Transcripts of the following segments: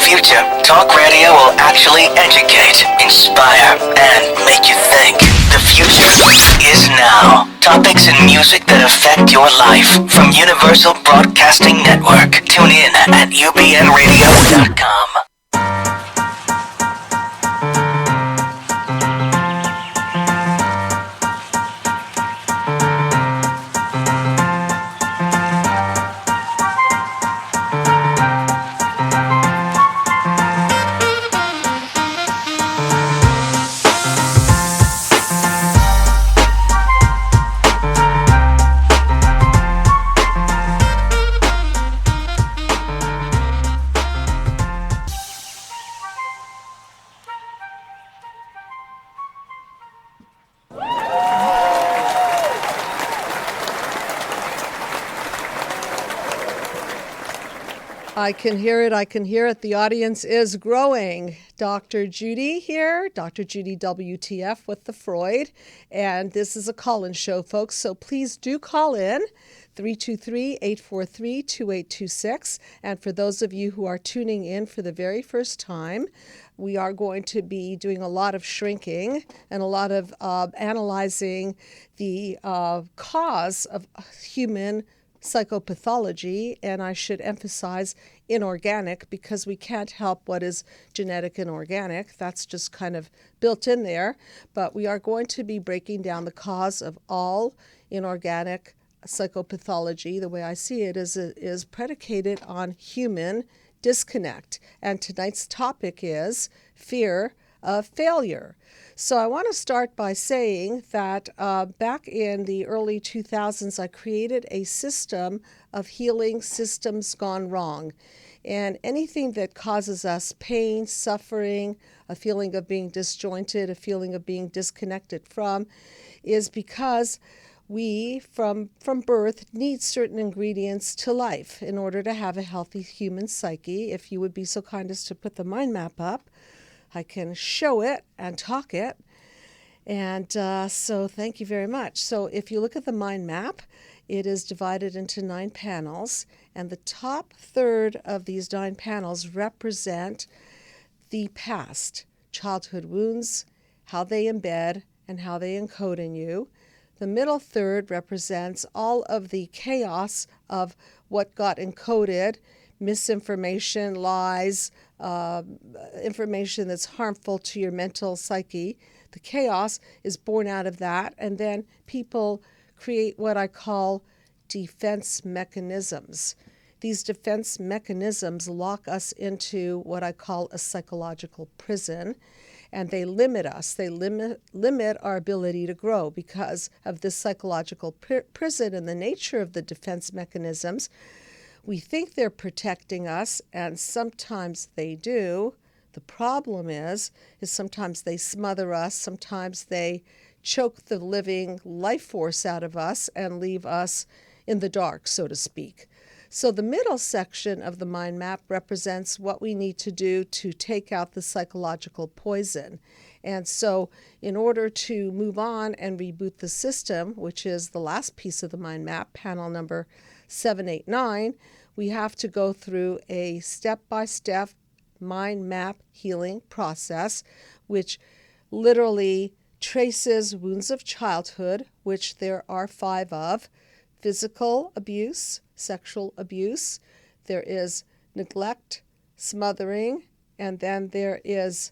future, talk radio will actually educate, inspire, and make you think. The future is now. Topics and music that affect your life from Universal Broadcasting Network. Tune in at ubnradio.com. I can hear it. I can hear it. The audience is growing. Dr. Judy here, Dr. Judy WTF with the Freud. And this is a call-in show, folks. So please do call in 323-843-2826. And for those of you who are tuning in for the very first time, we are going to be doing a lot of shrinking and a lot of analyzing the cause of human psychopathology, and I should emphasize inorganic because we can't help what is genetic and organic. That's just kind of built in there. But we are going to be breaking down the cause of all inorganic psychopathology. The way I see it is predicated on human disconnect. And tonight's topic is fear of failure. So I want to start by saying that back in the early 2000s, I created a system of healing systems gone wrong. And anything that causes us pain, suffering, a feeling of being disjointed, a feeling of being disconnected from, is because we, from birth, need certain ingredients to life in order to have a healthy human psyche. If you would be so kind as to put the mind map up, I can show it and talk it. And so thank you very much. So if you look at the mind map, it is divided into 9 panels. And the top third of these 9 panels represent the past, childhood wounds, how they embed and how they encode in you. The middle third represents all of the chaos of what got encoded, misinformation, lies, information that's harmful to your mental psyche. The chaos is born out of that, and then people create what I call defense mechanisms. These defense mechanisms lock us into what I call a psychological prison, and they limit us. They limit our ability to grow because of this psychological prison and the nature of the defense mechanisms. We think they're protecting us, and sometimes they do. The problem is sometimes they smother us, sometimes they choke the living life force out of us and leave us in the dark, so to speak. So the middle section of the mind map represents what we need to do to take out the psychological poison. And so in order to move on and reboot the system, which is the last piece of the mind map, panel number 789, we have to go through a step-by-step mind map healing process, which literally traces wounds of childhood, which there are 5 of: physical abuse, sexual abuse, there is neglect, smothering, and then there is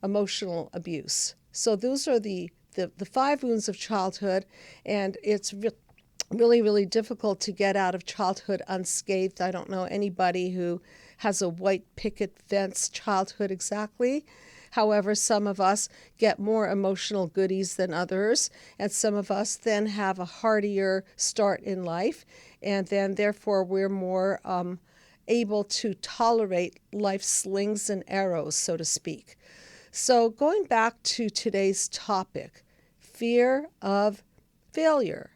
emotional abuse. So those are the 5 wounds of childhood, and it's really, really difficult to get out of childhood unscathed. I don't know anybody who has a white picket fence childhood exactly. However, some of us get more emotional goodies than others, and some of us then have a hardier start in life, and then therefore we're more able to tolerate life's slings and arrows, so to speak. So going back to today's topic, fear of failure.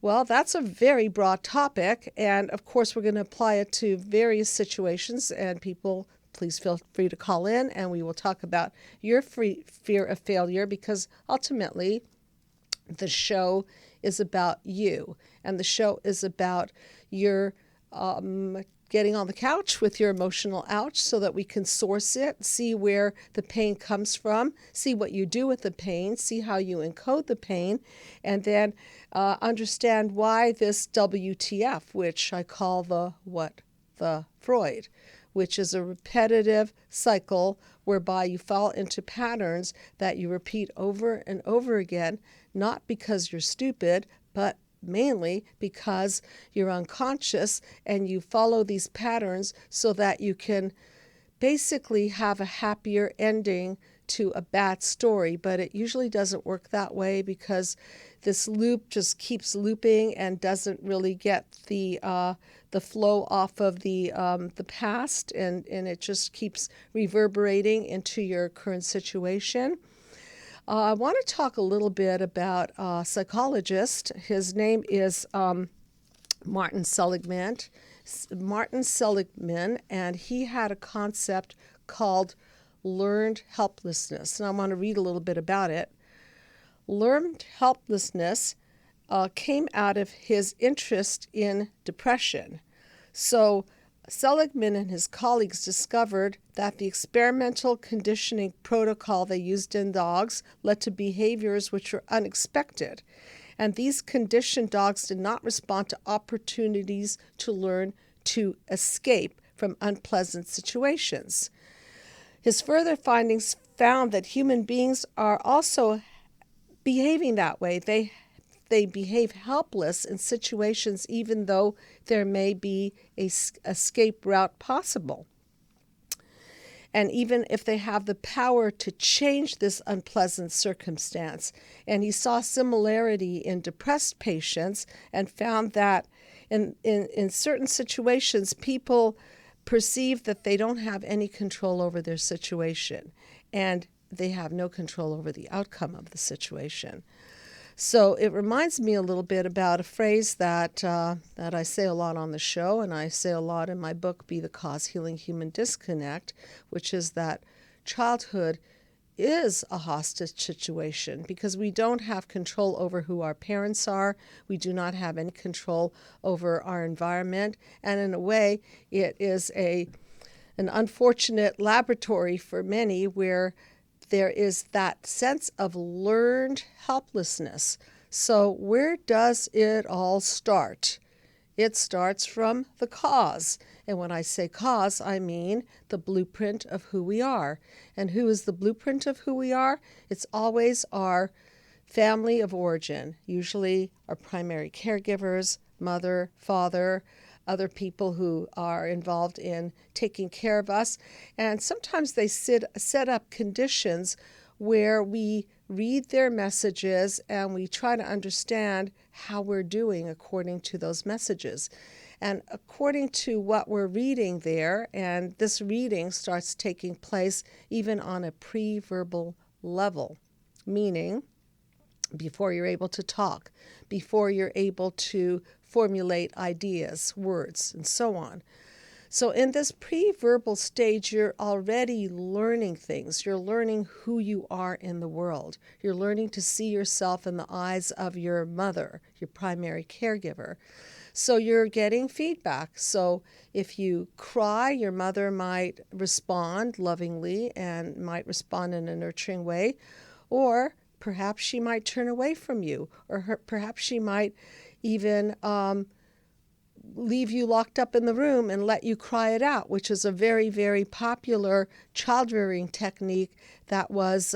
Well, that's a very broad topic, and of course we're going to apply it to various situations, and people, please feel free to call in and we will talk about your fear of failure, because ultimately the show is about you, and the show is about your getting on the couch with your emotional ouch so that we can source it, see where the pain comes from, see what you do with the pain, see how you encode the pain, and then understand why this WTF, which I call the Freud, which is a repetitive cycle whereby you fall into patterns that you repeat over and over again, not because you're stupid, but mainly because you're unconscious and you follow these patterns so that you can basically have a happier ending to a bad story. But it usually doesn't work that way because this loop just keeps looping and doesn't really get the flow off of the past, and it just keeps reverberating into your current situation. I want to talk a little bit about a psychologist. His name is Martin Seligman, and he had a concept called learned helplessness. And I want to read a little bit about it. Learned helplessness came out of his interest in depression. So Seligman and his colleagues discovered that the experimental conditioning protocol they used in dogs led to behaviors which were unexpected. And these conditioned dogs did not respond to opportunities to learn to escape from unpleasant situations. His further findings found that human beings are also behaving that way. They behave helpless in situations even though there may be a escape route possible. And even if they have the power to change this unpleasant circumstance. And he saw similarity in depressed patients and found that in certain situations, people perceive that they don't have any control over their situation, and they have no control over the outcome of the situation. So it reminds me a little bit about a phrase that I say a lot on the show, and I say a lot in my book, Be the Cause, Healing Human Disconnect, which is that childhood is a hostage situation because we don't have control over who our parents are. We do not have any control over our environment. And in a way, it is an unfortunate laboratory for many where there is that sense of learned helplessness. So where does it all start? It starts from the cause. And when I say cause, I mean the blueprint of who we are. And who is the blueprint of who we are? It's always our family of origin, usually our primary caregivers, mother, father, other people who are involved in taking care of us. And sometimes they set up conditions where we read their messages and we try to understand how we're doing according to those messages. And according to what we're reading there, and this reading starts taking place even on a pre-verbal level, meaning before you're able to talk, before you're able to formulate ideas, words, and so on. So in this pre-verbal stage, you're already learning things. You're learning who you are in the world. You're learning to see yourself in the eyes of your mother, your primary caregiver. So you're getting feedback. So if you cry, your mother might respond lovingly and might respond in a nurturing way, or perhaps she might turn away from you, or perhaps she might even leave you locked up in the room and let you cry it out, which is a very, very popular child-rearing technique that was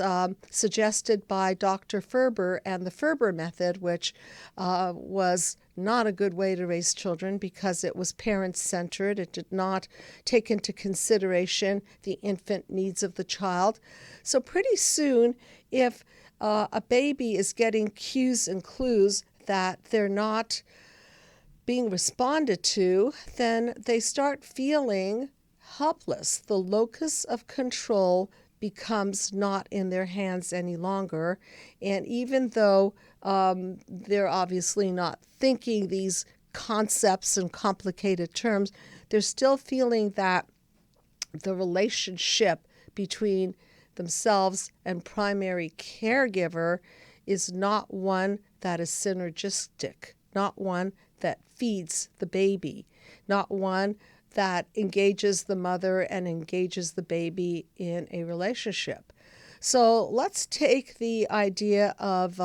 suggested by Dr. Ferber and the Ferber method, which was not a good way to raise children because it was parent-centered. It did not take into consideration the infant needs of the child. So pretty soon, if a baby is getting cues and clues that they're not being responded to, then they start feeling helpless. The locus of control becomes not in their hands any longer. And even though they're obviously not thinking these concepts and complicated terms, they're still feeling that the relationship between themselves and primary caregiver is not one that is synergistic, not one that feeds the baby, not one that engages the mother and engages the baby in a relationship. So let's take the idea of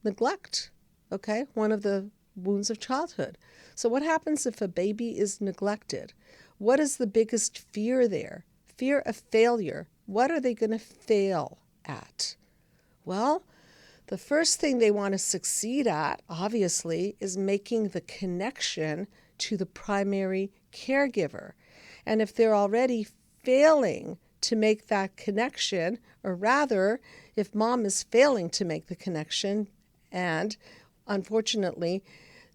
neglect. Okay, one of the wounds of childhood. So what happens if a baby is neglected? What is the biggest fear there? Fear of failure. What are they going to fail at? Well, the first thing they want to succeed at, obviously, is making the connection to the primary caregiver. And if they're already failing to make that connection, or rather, if mom is failing to make the connection, and unfortunately,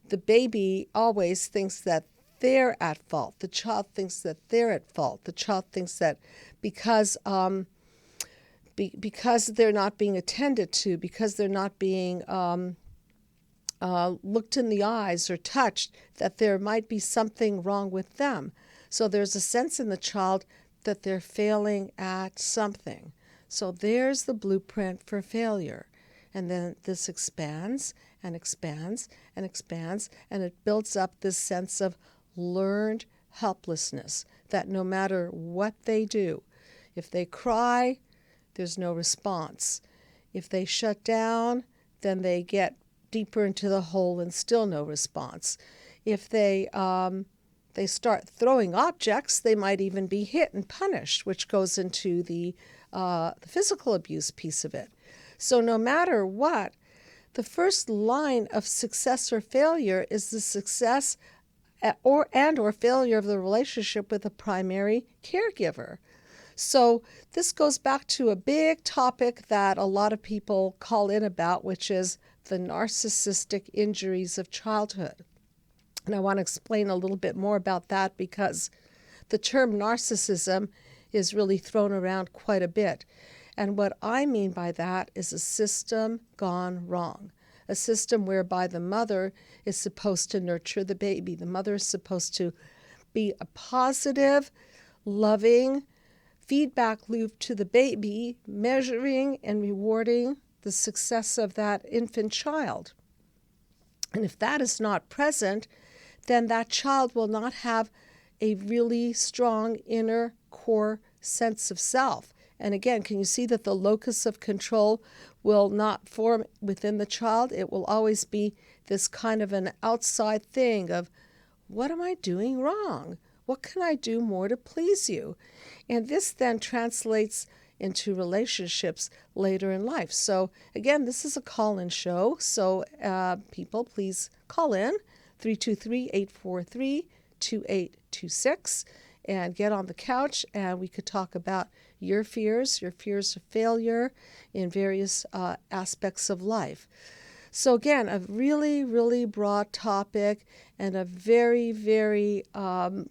the baby always thinks that they're at fault. The child thinks that they're at fault. The child thinks that because they're not being attended to, because they're not being looked in the eyes or touched, that there might be something wrong with them. So there's a sense in the child that they're failing at something. So there's the blueprint for failure. And then this expands and expands and expands, and it builds up this sense of learned helplessness, that no matter what they do, if they cry, there's no response. If they shut down, then they get deeper into the hole and still no response. If they start throwing objects, they might even be hit and punished, which goes into the physical abuse piece of it. So no matter what, the first line of success or failure is the success or failure of the relationship with a primary caregiver. So this goes back to a big topic that a lot of people call in about, which is the narcissistic injuries of childhood. And I want to explain a little bit more about that because the term narcissism is really thrown around quite a bit. And what I mean by that is a system gone wrong, a system whereby the mother is supposed to nurture the baby. The mother is supposed to be a positive, loving feedback loop to the baby, measuring and rewarding the success of that infant child. And if that is not present, then that child will not have a really strong inner core sense of self. And again, can you see that the locus of control will not form within the child? It will always be this kind of an outside thing of, what am I doing wrong? What can I do more to please you? And this then translates into relationships later in life. So again, this is a call-in show. So people, please call in 323-843-2826 and get on the couch, and we could talk about your fears of failure in various aspects of life. So again, a really, really broad topic and a very, very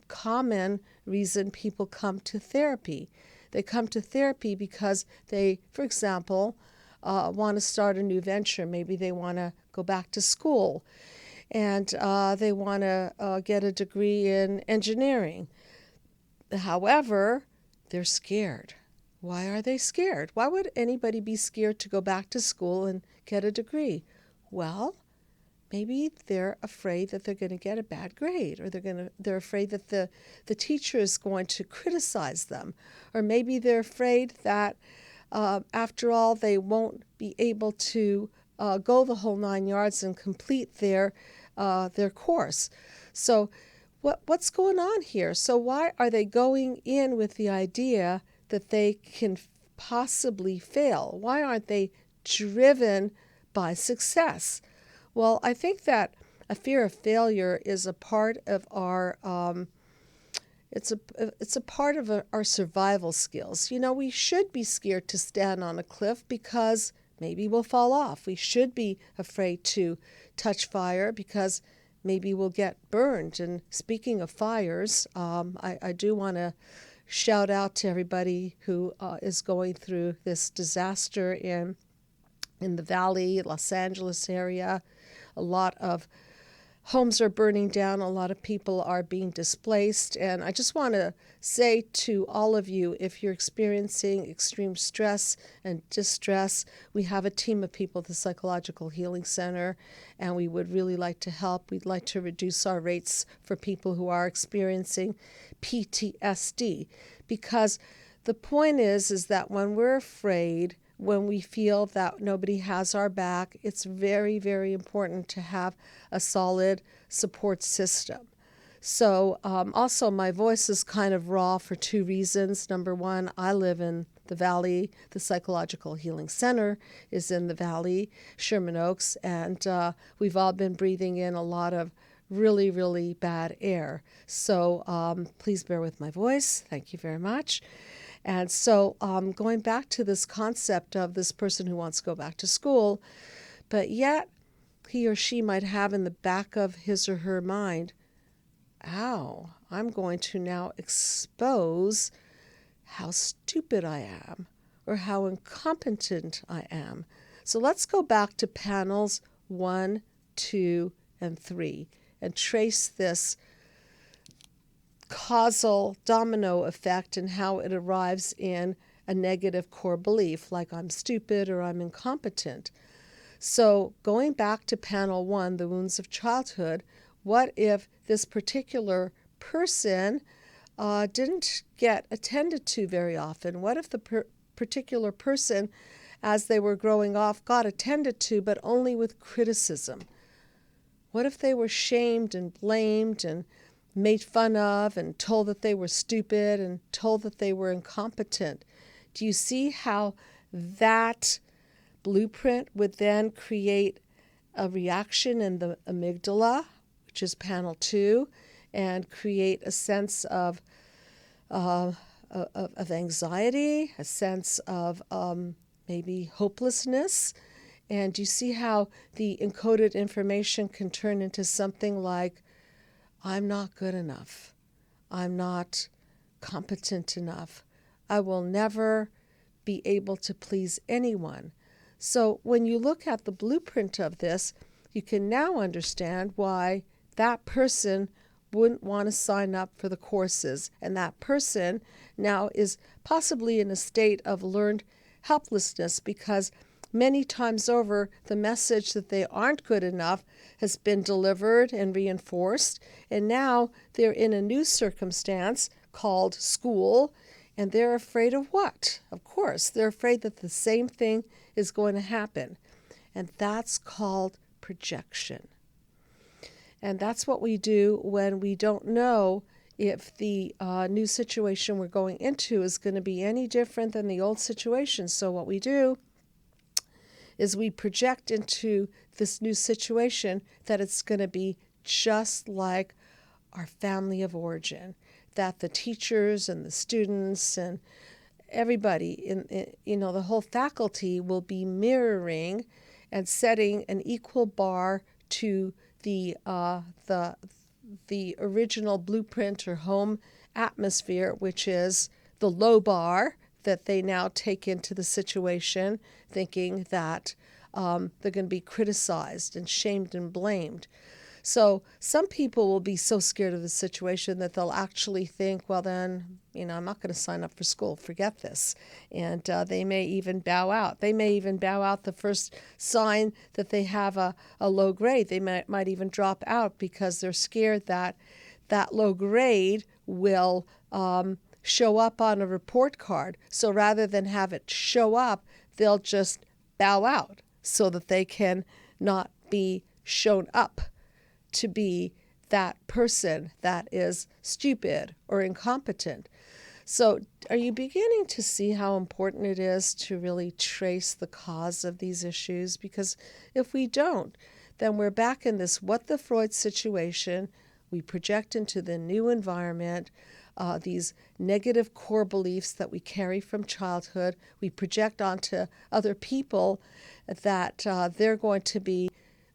common reason people come to therapy. They come to therapy because they, for example, want to start a new venture. Maybe they want to go back to school and they want to get a degree in engineering. However, they're scared. Why are they scared? Why would anybody be scared to go back to school and get a degree? Well, maybe they're afraid that they're going to get a bad grade, or they're afraid that the teacher is going to criticize them, or maybe they're afraid that after all they won't be able to go the whole 9 yards and complete their course. So what's going on here? So why are they going in with the idea that they can possibly fail? Why aren't they driven by success? Well, I think that a fear of failure is a part of our it's a part of our survival skills. You know, we should be scared to stand on a cliff because maybe we'll fall off. We should be afraid to touch fire because maybe we'll get burned. And speaking of fires, I do want to shout out to everybody who is going through this disaster in the Valley, Los Angeles area. A lot of homes are burning down. A lot of people are being displaced. And I just want to say to all of you, if you're experiencing extreme stress and distress, we have a team of people at the Psychological Healing Center, and we would really like to help. We'd like to reduce our rates for people who are experiencing PTSD, because the point is that when we're afraid, when we feel that nobody has our back, it's very, very important to have a solid support system. So also my voice is kind of raw for two reasons. Number one, I live in the Valley. The Psychological Healing Center is in the Valley, Sherman Oaks, and we've all been breathing in a lot of really, really bad air. So please bear with my voice. Thank you very much. And so going back to this concept of this person who wants to go back to school, but yet he or she might have in the back of his or her mind, ow, I'm going to now expose how stupid I am or how incompetent I am. So let's go back to panels 1, 2, and 3 and trace this causal domino effect and how it arrives in a negative core belief like I'm stupid or I'm incompetent. So going back to panel 1, the wounds of childhood, what if this particular person didn't get attended to very often? What if the particular person, as they were growing up, got attended to but only with criticism? What if they were shamed and blamed and made fun of and told that they were stupid and told that they were incompetent? Do you see how that blueprint would then create a reaction in the amygdala, which is panel 2, and create a sense of anxiety, a sense of maybe hopelessness? And do you see how the encoded information can turn into something like, I'm not good enough. I'm not competent enough. I will never be able to please anyone. So when you look at the blueprint of this, you can now understand why that person wouldn't want to sign up for the courses. And that person now is possibly in a state of learned helplessness because many times over, the message that they aren't good enough has been delivered and reinforced, and now they're in a new circumstance called school, and they're afraid of what? Of course, they're afraid that the same thing is going to happen, and that's called projection. And that's what we do when we don't know if the new situation we're going into is going to be any different than the old situation. So what we do is we project into this new situation that it's going to be just like our family of origin, that the teachers and the students and everybody in the whole faculty will be mirroring and setting an equal bar to the original blueprint or home atmosphere, which is the low bar that they now take into the situation, thinking that they're going to be criticized and shamed and blamed. So some people will be so scared of the situation that they'll actually think, well then, I'm not going to sign up for school, forget this. And they may even bow out. They may even bow out the first sign that they have a low grade. They might even drop out because they're scared that that low grade will show up on a report card. So rather than have it show up, they'll just bow out so that they can not be shown up to be that person that is stupid or incompetent. So are you beginning to see how important it is to really trace the cause of these issues? Because if we don't, then we're back in this what the Freud situation. We project into the new environment these negative core beliefs that we carry from childhood. We project onto other people that they're going to be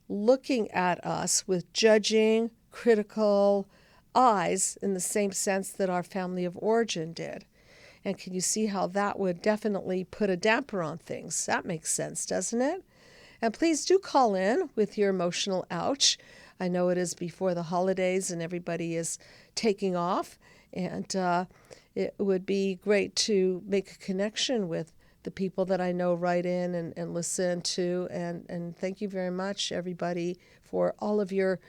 looking at us with judging, critical eyes in the same sense that our family of origin did. And can you see how that would definitely put a damper on things? That makes sense, doesn't it? And please do call in with your emotional ouch. I know it is before the holidays and everybody is taking off, and it would be great to make a connection with the people that I know write in and listen to. And thank you very much, everybody, for all of your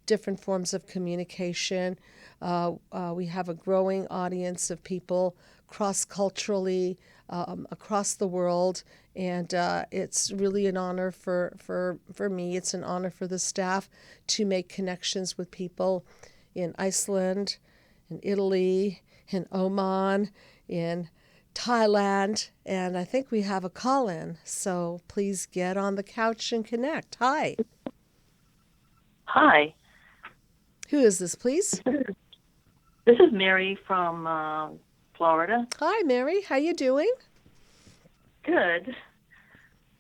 different forms of communication. We have a growing audience of people cross-culturally across the world, and it's really an honor for me. It's an honor for the staff to make connections with people in Iceland, in Italy, in Oman, in Thailand, and I think we have a call-in, so please get on the couch and connect. Hi. Hi. Who is this, please? This is Mary from Florida. Hi, Mary. How you doing? Good.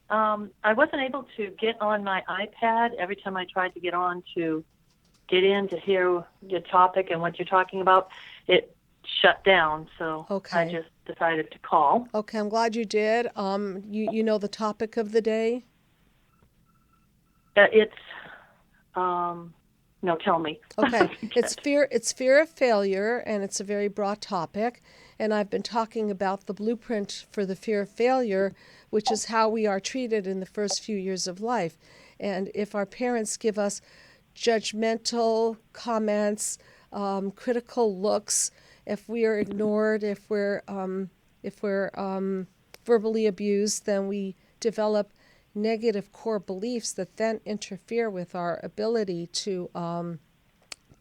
I wasn't able to get on my iPad. Every time I tried to get on to get in to hear your topic and what you're talking about, it shut down, so Okay. I just decided to call. Okay, I'm glad you did. You know the topic of the day? It's no, tell me. Okay, it's fear of failure, and it's a very broad topic. And I've been talking about the blueprint for the fear of failure, which is how we are treated in the first few years of life. And if our parents give us judgmental comments, critical looks, if we are ignored, if we're verbally abused, then we develop negative core beliefs that then interfere with our ability to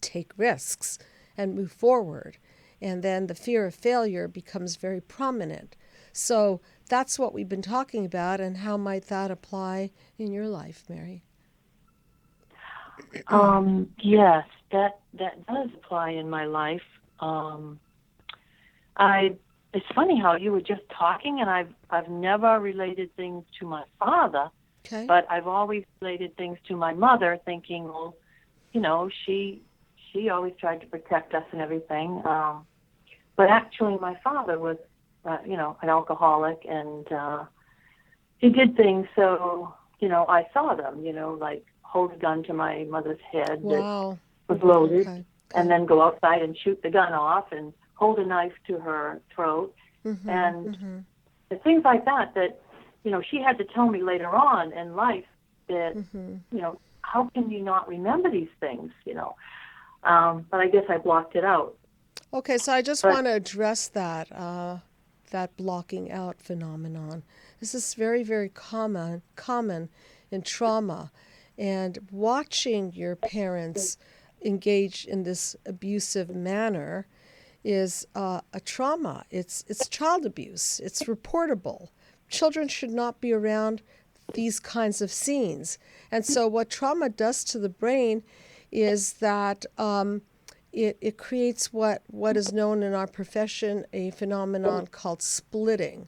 take risks and move forward. And then the fear of failure becomes very prominent. So that's what we've been talking about, and how might that apply in your life, Mary? Yes, that does apply in my life. It's funny how you were just talking, and I've never related things to my father, Okay. but I've always related things to my mother, thinking, well, you know, she always tried to protect us and everything. But actually, my father was, an alcoholic, and he did things so, I saw them, like hold a gun to my mother's head Wow. that was loaded, Okay. and then go outside and shoot the gun off and hold a knife to her throat, and things like that, she had to tell me later on in life that, how can you not remember these things, but I guess I blocked it out. Okay, so I just want to address that blocking out phenomenon. This is very, very common in trauma, and watching your parents engage in this abusive manner is a trauma. It's child abuse. It's reportable. Children should not be around these kinds of scenes. And so what trauma does to the brain is that it creates what is known in our profession a phenomenon called splitting.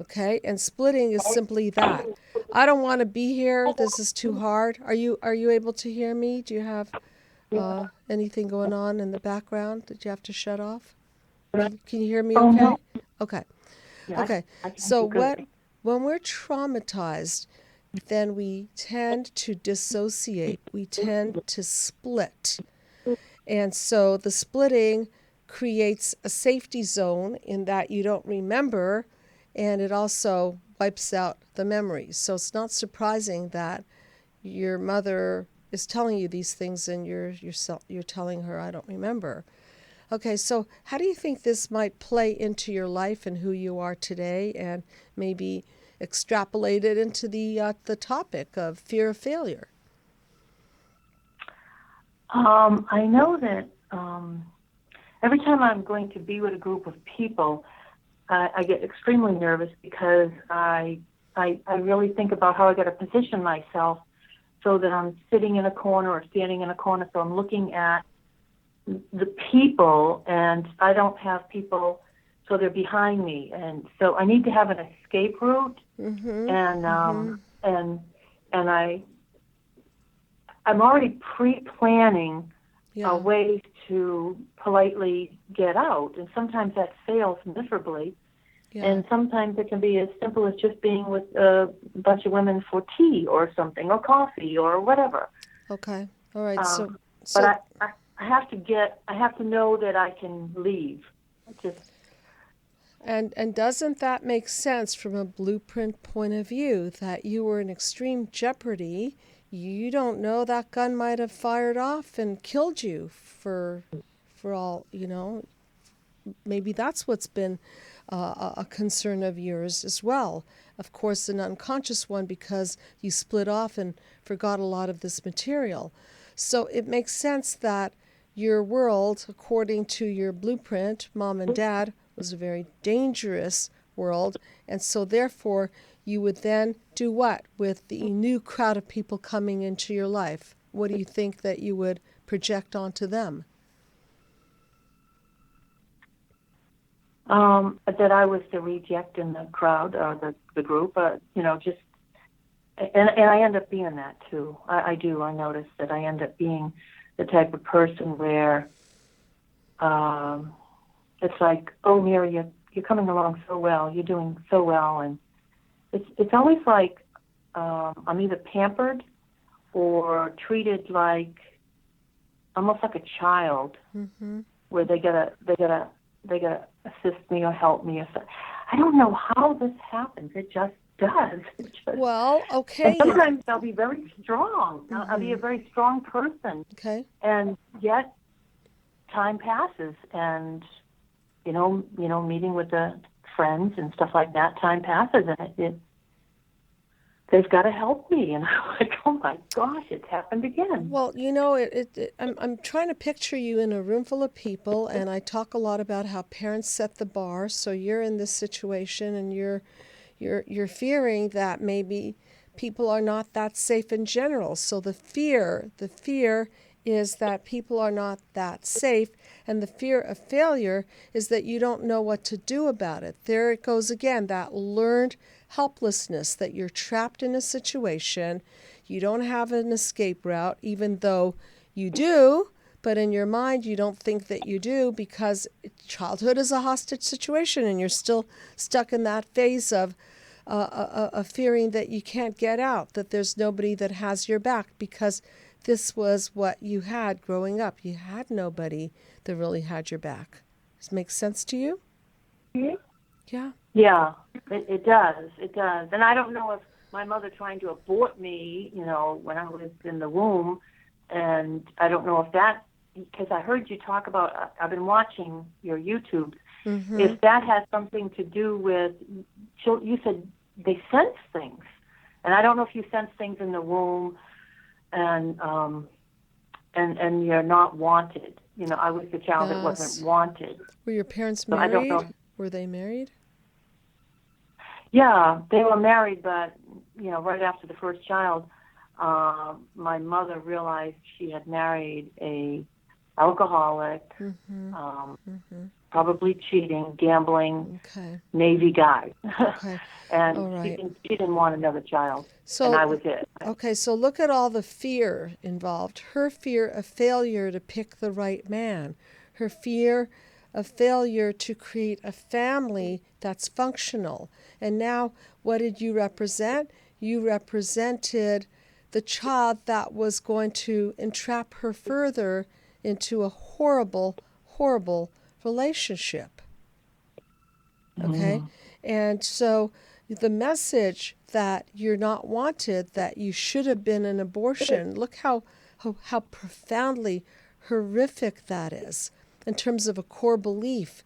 Okay? And splitting is simply that. I don't want to be here. This is too hard. Are you able to hear me? Do you have anything going on in the background that you have to shut off? Can you hear me okay? No. Okay. Yeah, Okay. I can So do good. when we're traumatized, then we tend to dissociate. We tend to split. And so the splitting creates a safety zone in that you don't remember, and it also wipes out the memories. So it's not surprising that your mother is telling you these things and you're telling her, I don't remember. Okay, so how do you think this might play into your life and who you are today, and maybe extrapolate it into the topic of fear of failure? I know that every time I'm going to be with a group of people, I get extremely nervous because I really think about how I got to position myself so that I'm sitting in a corner or standing in a corner, so I'm looking at the people, and I don't have people, so they're behind me, and so I need to have an escape route, and I'm already pre-planning ways to politely get out, and sometimes that fails miserably, and sometimes it can be as simple as just being with a bunch of women for tea or something, or coffee or whatever. Okay. All right. But I have to know that I can leave. Just And doesn't that make sense from a blueprint point of view that you were in extreme jeopardy? You don't know, that gun might have fired off and killed you for all, maybe that's what's been a concern of yours as well. Of course, an unconscious one because you split off and forgot a lot of this material. So it makes sense that your world, according to your blueprint, mom and dad, was a very dangerous world. And so therefore, you would then do what with the new crowd of people coming into your life? What do you think that you would project onto them? that I was the reject in the crowd or the group, just and I end up being that too. I do. I notice that I end up being the type of person where it's like, oh, Mary, you're coming along so well, you're doing so well, and it's always like I'm either pampered or treated like almost like a child, where they gotta assist me or help me. Or so. I don't know how this happens. It just does. Well, okay. And sometimes I'll be very strong. I'll be a very strong person. Okay. And yet, time passes, and meeting with the friends and stuff like that. Time passes, and they've got to help me, and I'm like, oh my gosh, it's happened again. Well, I'm trying to picture you in a room full of people, and I talk a lot about how parents set the bar. So you're in this situation, and you're fearing that maybe people are not that safe in general. So the fear is that people are not that safe, and the fear of failure is that you don't know what to do about it. There it goes again, that learned helplessness, that you're trapped in a situation. You don't have an escape route, even though you do, but in your mind you don't think that you do, because childhood is a hostage situation and you're still stuck in that phase of fearing that you can't get out, that there's nobody that has your back, because this was what you had growing up. You had nobody that really had your back. Does it make sense to you? Yeah. Yeah, it does. It does. And I don't know if my mother trying to abort me, when I was in the womb, and I don't know if that, because I heard you talk about, I've been watching your YouTube, if that has something to do with, you said they sense things. And I don't know if you sense things in the womb and you're not wanted. I was the child that wasn't wanted. Were your parents So married? I don't know. Were they married? Yeah, they were married, but, right after the first child, my mother realized she had married a alcoholic, probably cheating, gambling, Navy guy. Okay. And All right. she didn't want another child, so, and I was it. Okay, so look at all the fear involved. Her fear of failure to pick the right man. Her fear of failure to create a family that's functional. And now, what did you represent? You represented the child that was going to entrap her further into a horrible, horrible relationship. Okay? And so the message that you're not wanted, that you should have been an abortion, look how profoundly horrific that is in terms of a core belief.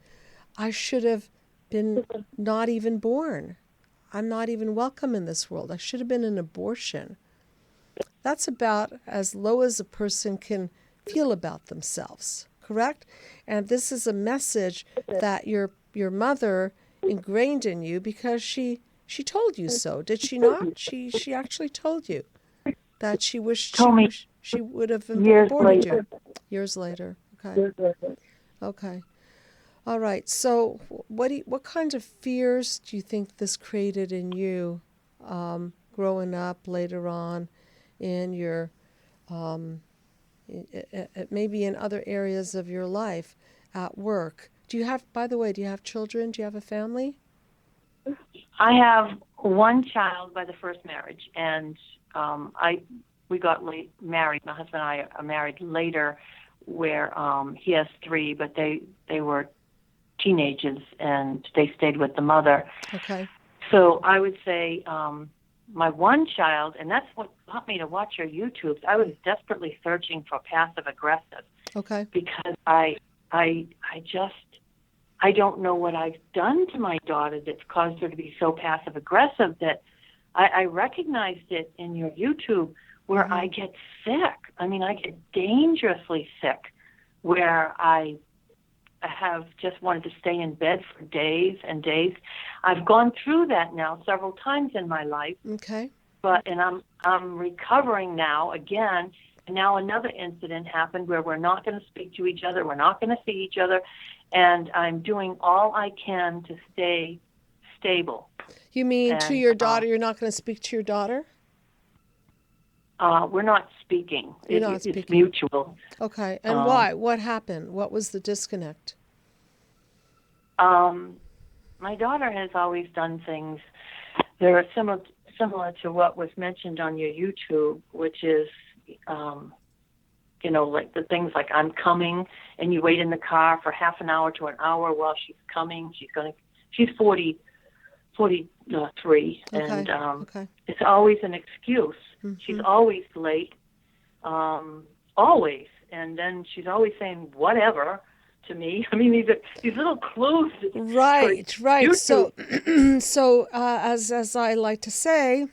I should have been not even born. I'm not even welcome in this world. I should have been an abortion. That's about as low as a person can feel about themselves, correct? And this is a message that your mother ingrained in you because she told you so, did she not? She actually told you that she wished she would have aborted you. Years later. Okay. Okay. All right. So what kinds of fears do you think this created in you growing up later on in your maybe in other areas of your life, at work? By the way, do you have children? Do you have a family? I have one child by the first marriage, and we got married. My husband and I are married later, where he has 3, but they were teenagers and they stayed with the mother. Okay. So I would say my one child, and that's what got me to watch your YouTubes. I was desperately searching for passive aggressive. Okay. Because I don't know what I've done to my daughter that's caused her to be so passive aggressive that I recognized it in your YouTube where I get sick. I mean, I get dangerously sick where I have just wanted to stay in bed for days and days. I've gone through that now several times in my life. Okay. And I'm recovering now again. And now another incident happened where we're not going to speak to each other. We're not going to see each other. And I'm doing all I can to stay stable. You mean to your daughter? You're not going to speak to your daughter? We're not speaking. You're not speaking. It's mutual. Okay. And why? What happened? What was the disconnect? My daughter has always done things that are similar to what was mentioned on your YouTube, which is, like the things like I'm coming, and you wait in the car for half an hour to an hour while she's coming. She's 43, Okay. and Okay. it's always an excuse. Mm-hmm. She's always late, always, and then she's always saying whatever to me. I mean, these little clues. Right. So, as I like to say,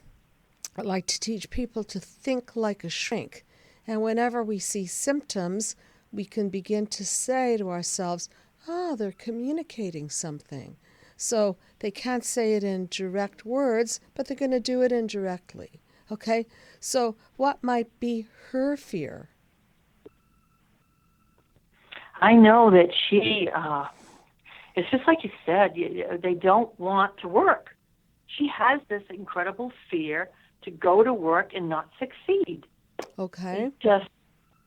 I like to teach people to think like a shrink. And whenever we see symptoms, we can begin to say to ourselves, they're communicating something. So they can't say it in direct words, but they're going to do it indirectly. Okay? So what might be her fear? I know that she, it's just like you said, they don't want to work. She has this incredible fear to go to work and not succeed. Okay. Just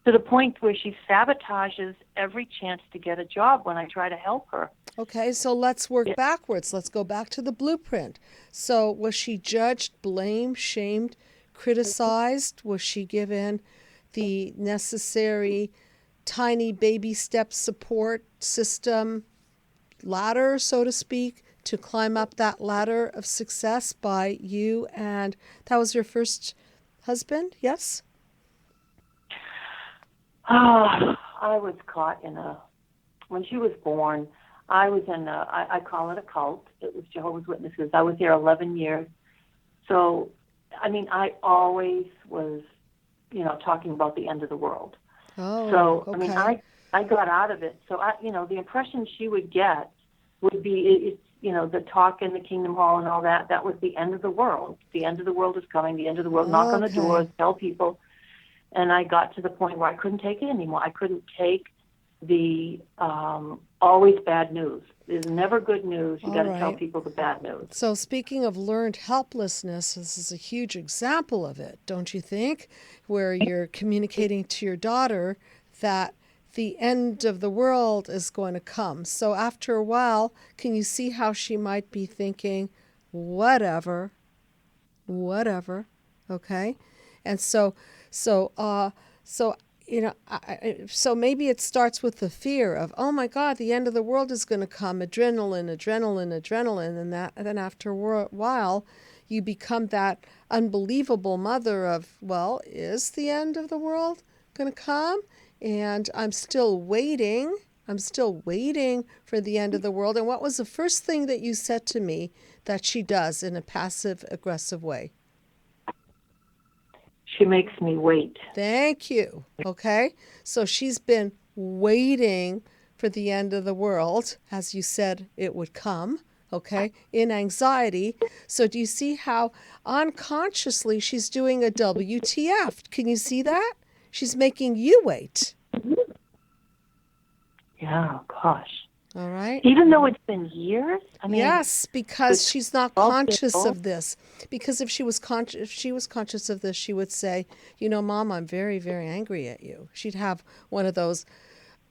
to the point where she sabotages every chance to get a job when I try to help her. Okay, so let's work backwards. Let's go back to the blueprint. So was she judged, blamed, shamed, criticized? Was she given the necessary tiny baby step support system ladder, so to speak, to climb up that ladder of success by you? And that was your first husband, yes? I was caught when she was born, I was in I call it a cult. It was Jehovah's Witnesses. I was there 11 years. So, I mean, I always was, talking about the end of the world. Oh, so, okay. I mean, I got out of it. So, the impression she would get would be, the talk in the Kingdom Hall and all that, that was the end of the world. The end of the world is coming. The end of the world. Knock on the doors, tell people. And I got to the point where I couldn't take it anymore. I couldn't take the always bad news. There's never good news. You got to tell people the bad news. So speaking of learned helplessness, this is a huge example of it, don't you think? Where you're communicating to your daughter that the end of the world is going to come. So after a while, can you see how she might be thinking, whatever, okay? And so maybe it starts with the fear of, oh my God, the end of the world is going to come, adrenaline, and then after a while, you become that unbelievable mother of, well, is the end of the world going to come? And I'm still waiting for the end of the world. And what was the first thing that you said to me that she does in a passive-aggressive way? She makes me wait. Thank you. Okay. So she's been waiting for the end of the world, as you said it would come, okay, in anxiety. So do you see how unconsciously she's doing a WTF? Can you see that? She's making you wait. Yeah, gosh. All right. Even though it's been years? I mean, yes, because she's not conscious of this. Because if she was conscious of this, she would say, Mom, I'm very, very angry at you. She'd have one of those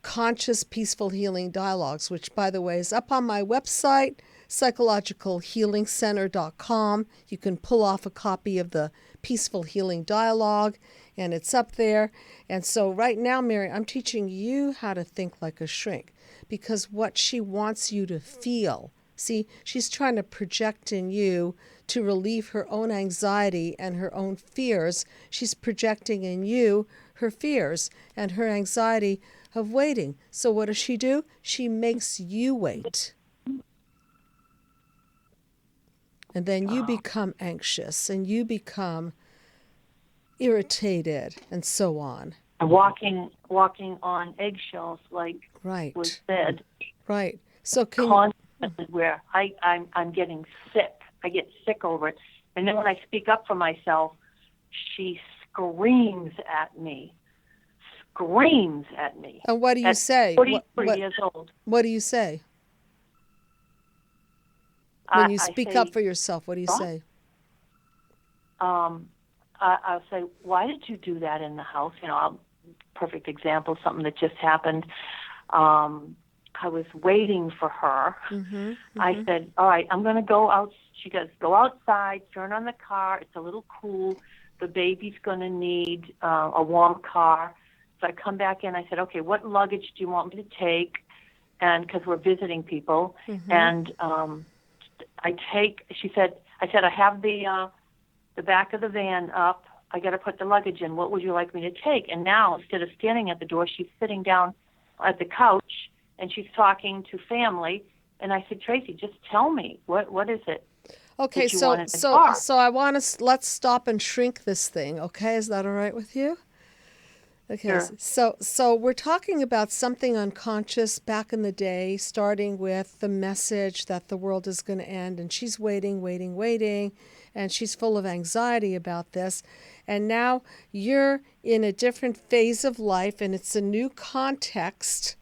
conscious, peaceful healing dialogues, which, by the way, is up on my website, psychologicalhealingcenter.com. You can pull off a copy of the Peaceful Healing Dialogue, and it's up there. And so right now, Mary, I'm teaching you how to think like a shrink, because what she wants you to feel. See, she's trying to project in you to relieve her own anxiety and her own fears. She's projecting in you her fears and her anxiety of waiting. So what does she do? She makes you wait. And then you become anxious and you become irritated and so on. Walking on eggshells, like Right. was said. Right. So Constantly where I'm getting sick. I get sick over it. And then when I speak up for myself, she screams at me. And what do you say? 43 years old. What do you say? When you speak up for yourself, what do you say? I'll say, why did you do that in the house? Perfect example, something that just happened. I was waiting for her. I said, all right, I'm going to go out. She goes, go outside, turn on the car. It's a little cool. The baby's going to need a warm car. So I come back in. I said, okay, what luggage do you want me to take? And because we're visiting people. And I said, I have the back of the van up. I got to put the luggage in. What would you like me to take? And now, instead of standing at the door, she's sitting down at the couch, and she's talking to family. And I said, Tracy, just tell me, what is it? Okay, so I want to, let's stop and shrink this thing, okay? Is that all right with you? Okay, sure. So we're talking about something unconscious back in the day, starting with the message that the world is going to end, and she's waiting, and she's full of anxiety about this. And now you're in a different phase of life, and it's a new context.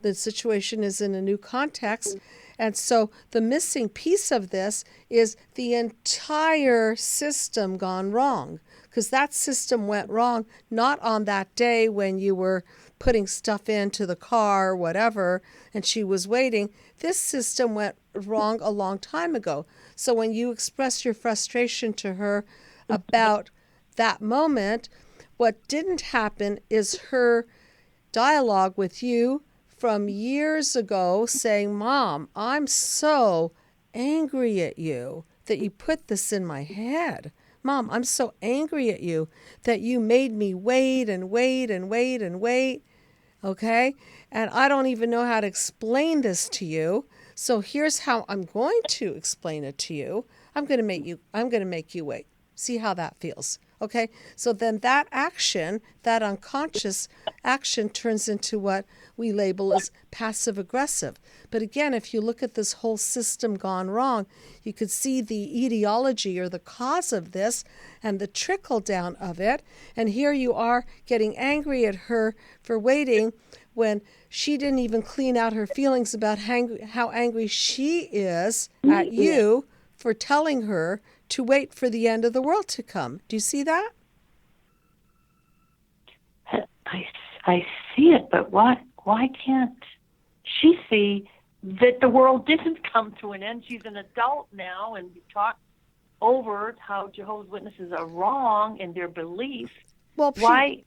The situation is in a new context. And so the missing piece of this is the entire system gone wrong, because that system went wrong not on that day when you were putting stuff into the car or whatever and she was waiting. This system went wrong a long time ago. So when you express your frustration to her about that moment, what didn't happen is her dialogue with you from years ago saying, Mom, I'm so angry at you that you put this in my head. Mom, I'm so angry at you that you made me wait and wait and wait and wait. Okay? And I don't even know how to explain this to you. So here's how I'm going to explain it to you. I'm going to make you wait. See how that feels. Okay? So then that action, that unconscious action, turns into what we label as passive aggressive. But again, if you look at this whole system gone wrong, you could see the etiology or the cause of this and the trickle down of it. And here you are getting angry at her for waiting when she didn't even clean out her feelings about how angry she is at you for telling her to wait for the end of the world to come. Do you see that? I see it, but why can't she see that the world didn't come to an end? She's an adult now, and we talked over how Jehovah's Witnesses are wrong in their belief. Well, why?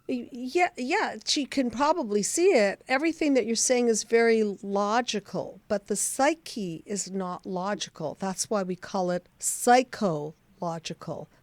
Yeah, she can probably see it. Everything that you're saying is very logical, but the psyche is not logical. That's why we call it psychological,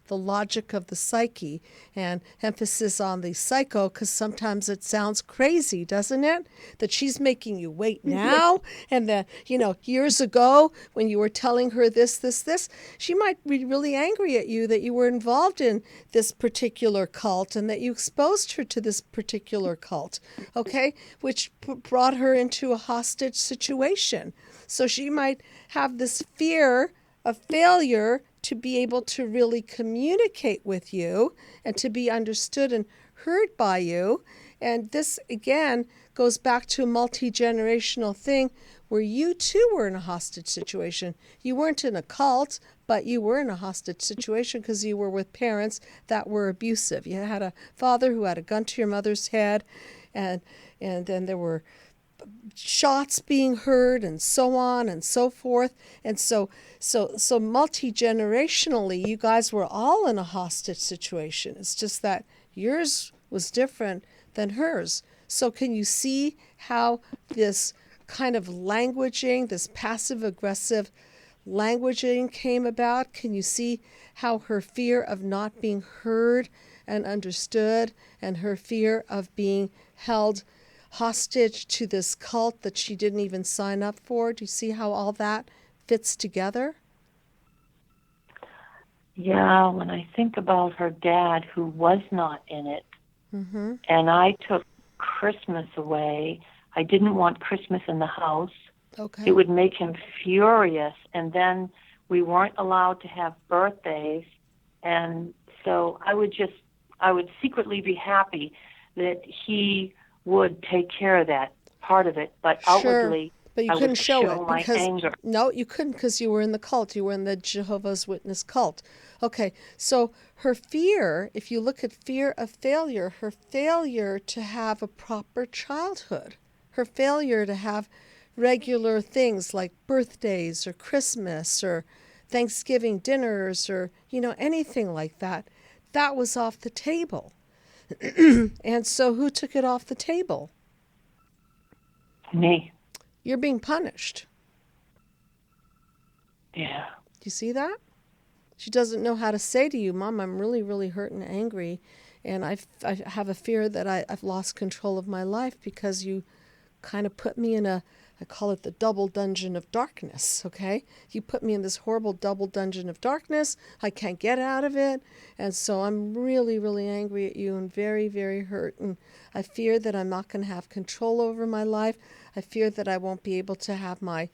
the logic of the psyche, and emphasis on the psycho because sometimes it sounds crazy, doesn't it? That she's making you wait now, and that, years ago when you were telling her this, she might be really angry at you that you were involved in this particular cult and that you exposed her to this particular cult, okay, which brought her into a hostage situation. So she might have this fear of failure to be able to really communicate with you and to be understood and heard by you. And this, again, goes back to a multi-generational thing where you too were in a hostage situation. You weren't in a cult, but you were in a hostage situation because you were with parents that were abusive. You had a father who had a gun to your mother's head, and then there were shots being heard and so on and so forth. And so multi-generationally, you guys were all in a hostage situation. It's just that yours was different than hers. So can you see how this kind of languaging, this passive-aggressive languaging came about? Can you see how her fear of not being heard and understood and her fear of being held hostage to this cult that she didn't even sign up for? Do you see how all that fits together? Yeah, when I think about her dad, who was not in it, Mm-hmm. and I took Christmas away, I didn't want Christmas in the house. Okay. It would make him furious, and then we weren't allowed to have birthdays, and so I would secretly be happy that he would take care of that part of it, but outwardly But you I couldn't would show it my because anger. no, you couldn't because you were in the cult. You were in the Jehovah's Witness cult. Okay, so her fear, if you look at fear of failure, her failure to have a proper childhood, her failure to have regular things like birthdays or Christmas or Thanksgiving dinners or, anything like that, that was off the table. And so who took it off the table? Me. You're being punished. Yeah. Do you see that? She doesn't know how to say to you, Mom, I'm really, really hurt and angry, and I have a fear that I've lost control of my life because you kind of put me in I call it the double dungeon of darkness, okay? You put me in this horrible double dungeon of darkness. I can't get out of it, and so I'm really, really angry at you and very, very hurt, and I fear that I'm not going to have control over my life. I fear that I won't be able to have my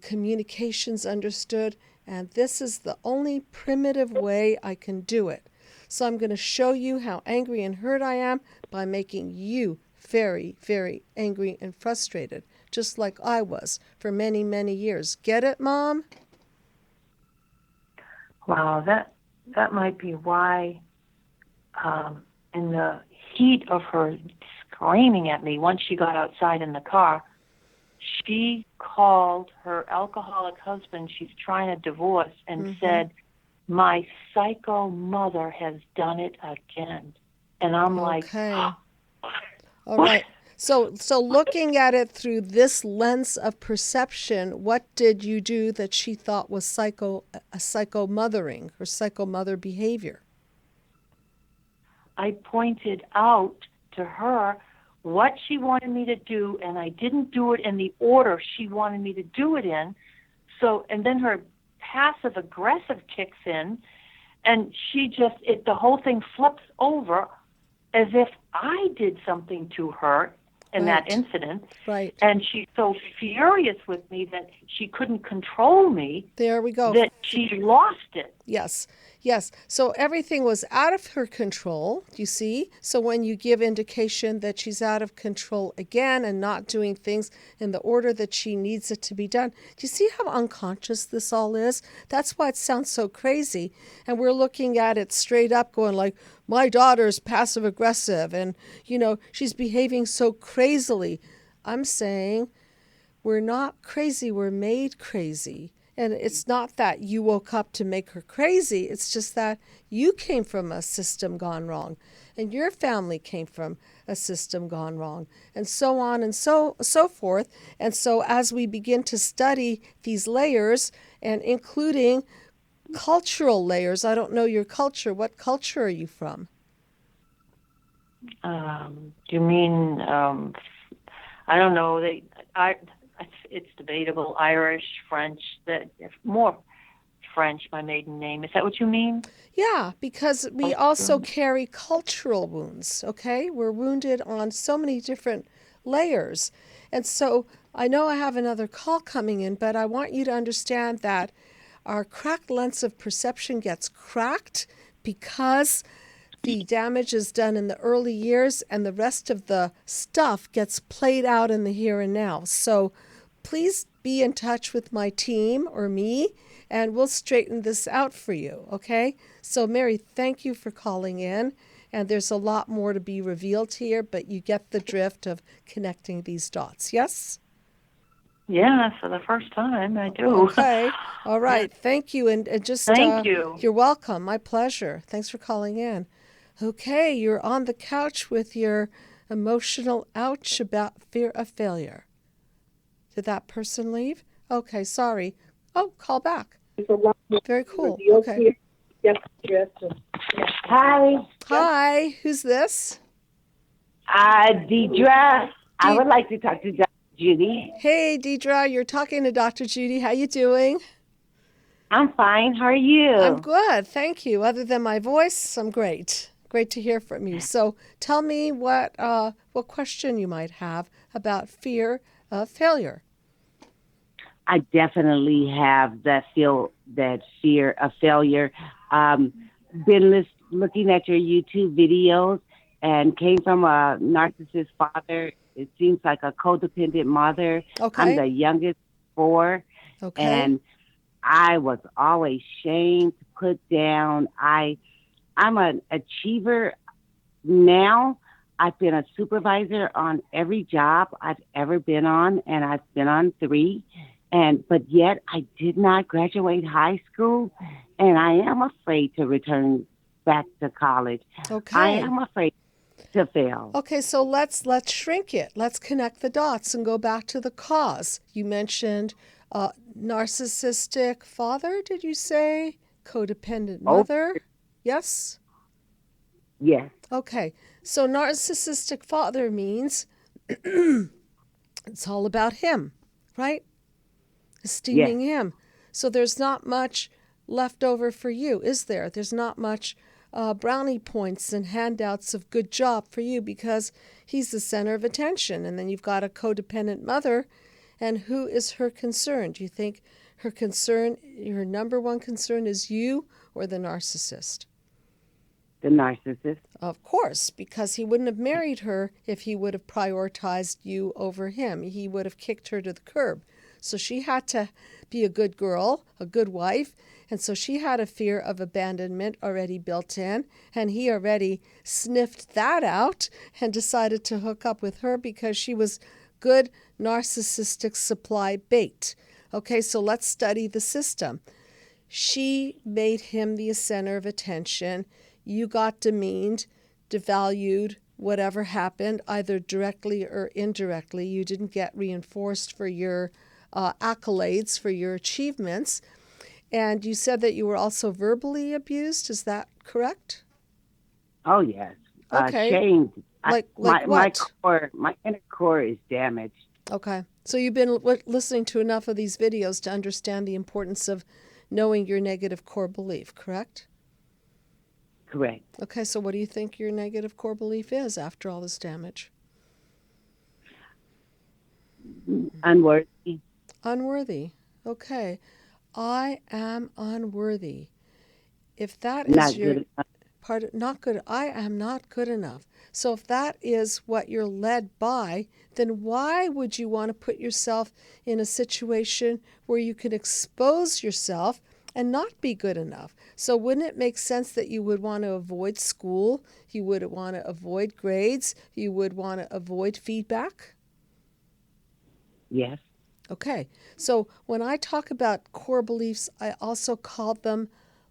communications understood, and this is the only primitive way I can do it. So I'm going to show you how angry and hurt I am by making you very, very angry and frustrated, just like I was for many, many years. Get it, Mom? Wow, that might be why, in the heat of her screaming at me once she got outside in the car, she called her alcoholic husband she's trying to divorce and said, my psycho mother has done it again. And I'm like, All what? right. So looking at it through this lens of perception, what did you do that she thought was psycho mothering or psycho mother behavior? I pointed out to her what she wanted me to do, and I didn't do it in the order she wanted me to do it in. So, and then her passive aggressive kicks in, and the whole thing flips over as if I did something to her in that incident. Right. And she's so furious with me that she couldn't control me. There we go. That she lost it. Yes. So everything was out of her control, you see? So when you give indication that she's out of control again and not doing things in the order that she needs it to be done, do you see how unconscious this all is? That's why it sounds so crazy. And we're looking at it straight up going like, my daughter's passive aggressive and, she's behaving so crazily. I'm saying we're not crazy, we're made crazy. And it's not that you woke up to make her crazy. It's just that you came from a system gone wrong, and your family came from a system gone wrong, and so on and so forth. And so as we begin to study these layers, and including cultural layers, I don't know your culture. What culture are you from? You mean, I don't know, it's debatable, Irish, French, more French, my maiden name. Is that what you mean? Yeah, because we also carry cultural wounds, okay? We're wounded on so many different layers. And so I know I have another call coming in, but I want you to understand that our cracked lens of perception gets cracked because the damage is done in the early years and the rest of the stuff gets played out in the here and now. So please be in touch with my team or me, and we'll straighten this out for you, okay? So, Mary, thank you for calling in, and there's a lot more to be revealed here, but you get the drift of connecting these dots. Yes? Yeah, for the first time, I do. Okay. All right. Thank you. And just, Thank you. You're welcome. My pleasure. Thanks for calling in. Okay. You're on the couch with your emotional ouch about fear of failure. Did that person leave? Okay. Sorry. Oh, call back. Very cool. Okay. Hi, Hi. Who's this? Deidre. I would like to talk to Dr. Judy. Hey, Deidre. You're talking to Dr. Judy. How you doing? I'm fine. How are you? I'm good. Thank you. Other than my voice, I'm great. Great to hear from you. So tell me what question you might have about fear of failure. I definitely have that fear of failure. Been looking at your YouTube videos and came from a narcissist father. It seems like a codependent mother. Okay. I'm the youngest of 4. Okay. And I was always shamed, put down. I'm an achiever now. I've been a supervisor on every job I've ever been on, and I've been on 3. But yet I did not graduate high school, and I am afraid to return back to college. Okay. I am afraid to fail. Okay, so let's shrink it. Let's connect the dots and go back to the cause. You mentioned narcissistic father, did you say? Codependent mother? Yes? Yes. Okay, so narcissistic father means it's all about him, right? Esteeming him. So there's not much left over for you, is there? There's not much brownie points and handouts of good job for you because he's the center of attention. And then you've got a codependent mother, and who is her concern? Do you think her number one concern is you or the narcissist? The narcissist. Of course, because he wouldn't have married her if he would have prioritized you over him. He would have kicked her to the curb. So she had to be a good girl, a good wife, and so she had a fear of abandonment already built in, and he already sniffed that out and decided to hook up with her because she was good narcissistic supply bait. Okay, so let's study the system. She made him the center of attention. You got demeaned, devalued, whatever happened, either directly or indirectly. You didn't get reinforced for your accolades, for your achievements. And you said that you were also verbally abused. Is that correct? Oh, yes. Okay. Shamed. Like my what? My inner core is damaged. Okay. So you've been listening to enough of these videos to understand the importance of knowing your negative core belief, correct? Correct. Okay, so what do you think your negative core belief is after all this damage? Unworthy. Unworthy. Okay. I am unworthy. If that Not is your good enough. not good, I am not good enough. So if that is what you're led by, then why would you want to put yourself in a situation where you can expose yourself and not be good enough? So wouldn't it make sense that you would want to avoid school? You would want to avoid grades? You would want to avoid feedback? Yes. Okay, so when I talk about core beliefs, I also call them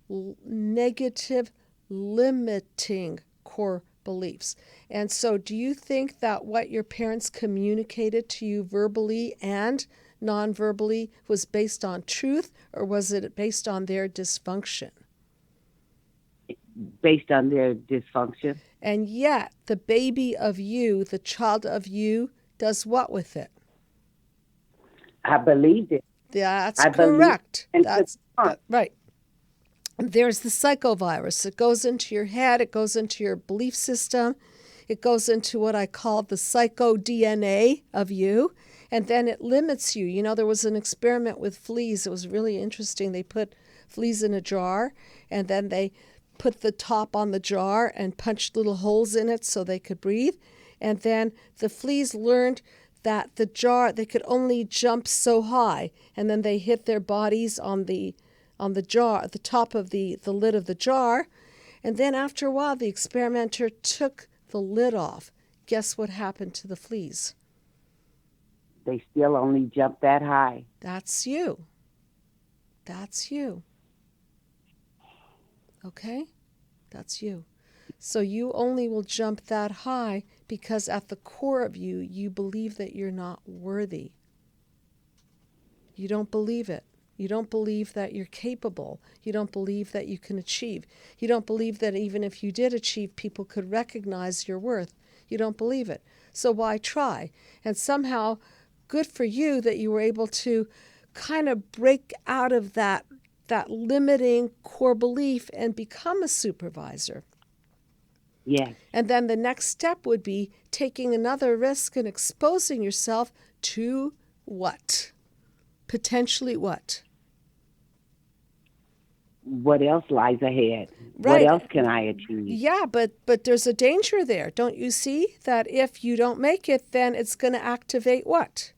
negative limiting core beliefs. And so do you think that what your parents communicated to you verbally and non-verbally was based on truth, or was it based on their dysfunction? Based on their dysfunction. And yet the baby of you, the child of you, does what with it? I believed it. That's correct. That's right. There's the psychovirus. It goes into your head. It goes into your belief system. It goes into what I call the psycho DNA of you. And then it limits you. You know, there was an experiment with fleas. It was really interesting. They put fleas in a jar, and then they put the top on the jar and punched little holes in it so they could breathe. And then the fleas learned that the jar, they could only jump so high, and then they hit their bodies on the jar, at the top of the lid of the jar, And then after a while, the experimenter took the lid off. Guess what happened to the fleas? They still only jump that high. That's you. That's you. Okay? That's you. So you only will jump that high because at the core of you, you believe that you're not worthy. You don't believe it. You don't believe that you're capable. You don't believe that you can achieve. You don't believe that even if you did achieve, people could recognize your worth. You don't believe it. So why try? And somehow, good for you that you were able to kind of break out of that limiting core belief and become a supervisor. Yes. And then the next step would be taking another risk and exposing yourself to what? Potentially what? What else lies ahead? Right. What else can I achieve? Yeah, but there's a danger there. Don't you see that if you don't make it, then it's going to activate what?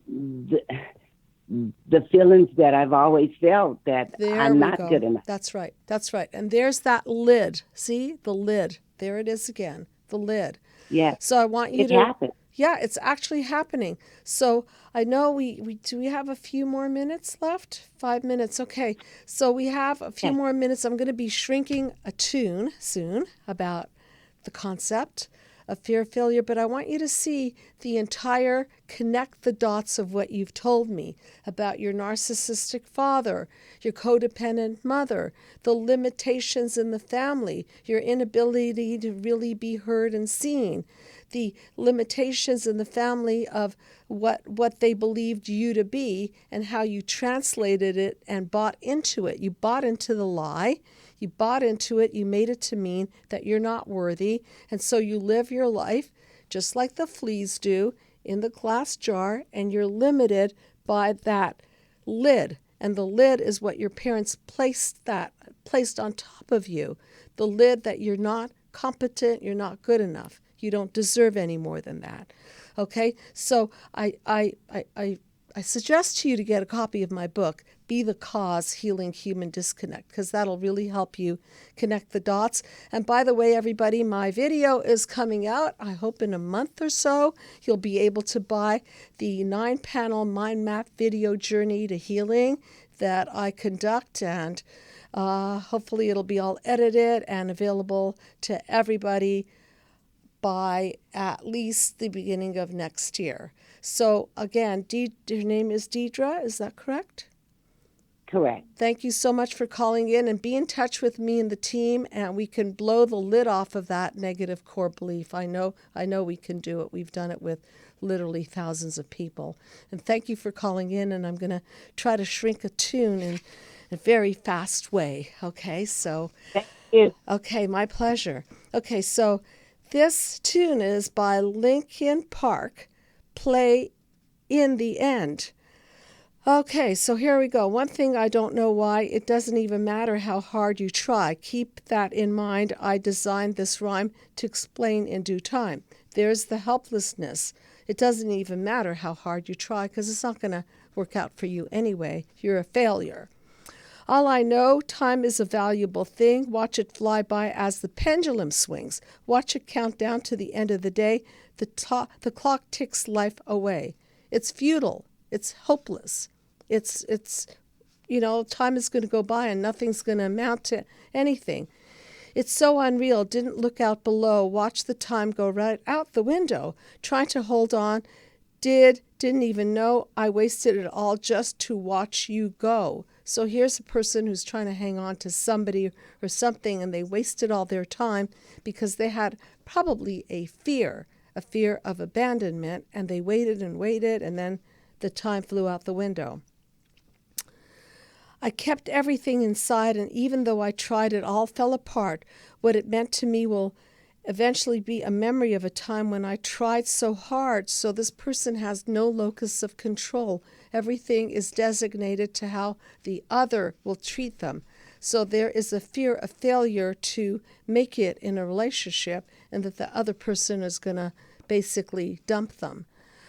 The feelings that I've always felt that I'm not good enough. That's right. That's right. And there's that lid. See? The lid. There it is again. The lid. Yeah. So I want you It to... happened. Yeah, it's actually happening. So I know we have a few more minutes left? 5 minutes. Okay. So we have a few more minutes. I'm going to be shrinking a tune soon about the concept of fear of failure, but I want you to see the entire connect the dots of what you've told me about your narcissistic father, your codependent mother, the limitations in the family, your inability to really be heard and seen, the limitations in the family of what they believed you to be and how you translated it and bought into it. You bought into the lie. You bought into it. You made it to mean that you're not worthy. And so you live your life just like the fleas do in the glass jar, and you're limited by that lid. And the lid is what your parents placed on top of you. The lid that you're not competent, you're not good enough. You don't deserve any more than that. Okay? So I suggest to you to get a copy of my book, Be the Cause, Healing Human Disconnect, because that'll really help you connect the dots. And by the way, everybody, my video is coming out, I hope in a month or so. You'll be able to buy the 9-panel mind map video journey to healing that I conduct, and hopefully it'll be all edited and available to everybody by at least the beginning of next year. So again, your name is Deidre, is that correct? Correct. Thank you so much for calling in, and be in touch with me and the team, and we can blow the lid off of that negative core belief. I know we can do it. We've done it with literally thousands of people. And thank you for calling in, and I'm going to try to shrink a tune in a very fast way. Okay, so. Thank you. Okay, my pleasure. Okay, so this tune is by Linkin Park, Play in the End. Okay, so here we go. One thing I don't know why, it doesn't even matter how hard you try. Keep that in mind. I designed this rhyme to explain in due time. There's the helplessness. It doesn't even matter how hard you try because it's not going to work out for you anyway. You're a failure. All I know, time is a valuable thing. Watch it fly by as the pendulum swings. Watch it count down to the end of the day. The clock ticks life away. It's futile. It's hopeless. It's time is going to go by and nothing's going to amount to anything. It's so unreal. Didn't look out below. Watch the time go right out the window. Trying to hold on. Didn't even know I wasted it all just to watch you go. So here's a person who's trying to hang on to somebody or something, and they wasted all their time because they had probably a fear of abandonment, and they waited, and then the time flew out the window. I kept everything inside, and even though I tried, it all fell apart. What it meant to me will eventually be a memory of a time when I tried so hard. So this person has no locus of control. Everything is designated to how the other will treat them. So there is a fear of failure to make it in a relationship, and that the other person is going to basically dump them.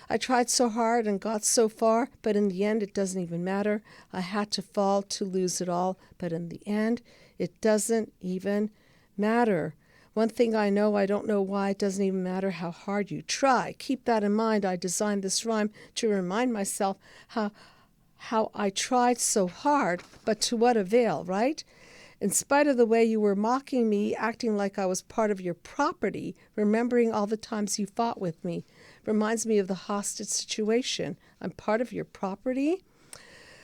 I tried so hard and got so far, but in the end it doesn't even matter. I had to fall to lose it all, but in the end It doesn't even matter. One thing I know, I don't know why, it doesn't even matter how hard you try. Keep that in mind. I designed this rhyme to remind myself how I tried so hard, but to what avail, right? In spite of the way you were mocking me, acting like I was part of your property, remembering all the times you fought with me, reminds me of the hostage situation. I'm part of your property?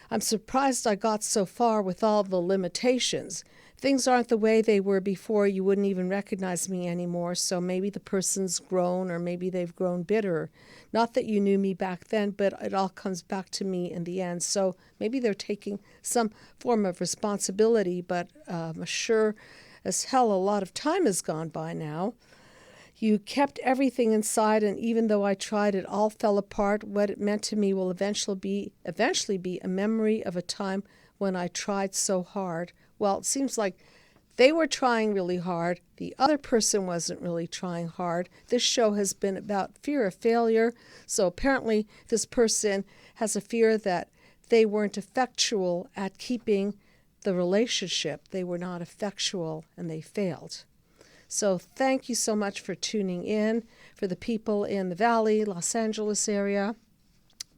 I'm surprised I got so far with all the limitations. Things aren't the way they were before. You wouldn't even recognize me anymore, so maybe the person's grown or maybe they've grown bitter. Not that you knew me back then, but it all comes back to me in the end. So maybe they're taking some form of responsibility, but sure as hell a lot of time has gone by now. You kept everything inside, and even though I tried, it all fell apart. What it meant to me will eventually be a memory of a time when I tried so hard. Well, it seems like they were trying really hard. The other person wasn't really trying hard. This show has been about fear of failure. So apparently this person has a fear that they weren't effectual at keeping the relationship. They were not effectual and they failed. So thank you so much for tuning in. For the people in the Valley, Los Angeles area,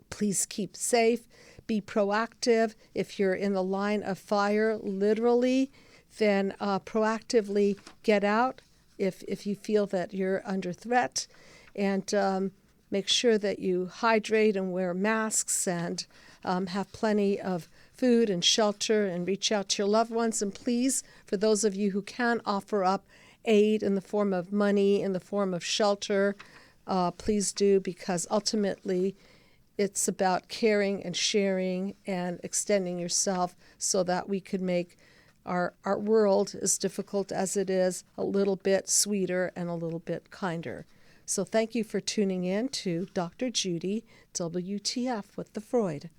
please keep safe. Be proactive. If you're in the line of fire, literally, then proactively get out if you feel that you're under threat. And make sure that you hydrate and wear masks and have plenty of food and shelter and reach out to your loved ones. And please, for those of you who can offer up aid in the form of money, in the form of shelter, please do, because ultimately it's about caring and sharing and extending yourself so that we could make our world, as difficult as it is, a little bit sweeter and a little bit kinder. So thank you for tuning in to Dr. Judy WTF with the Freud.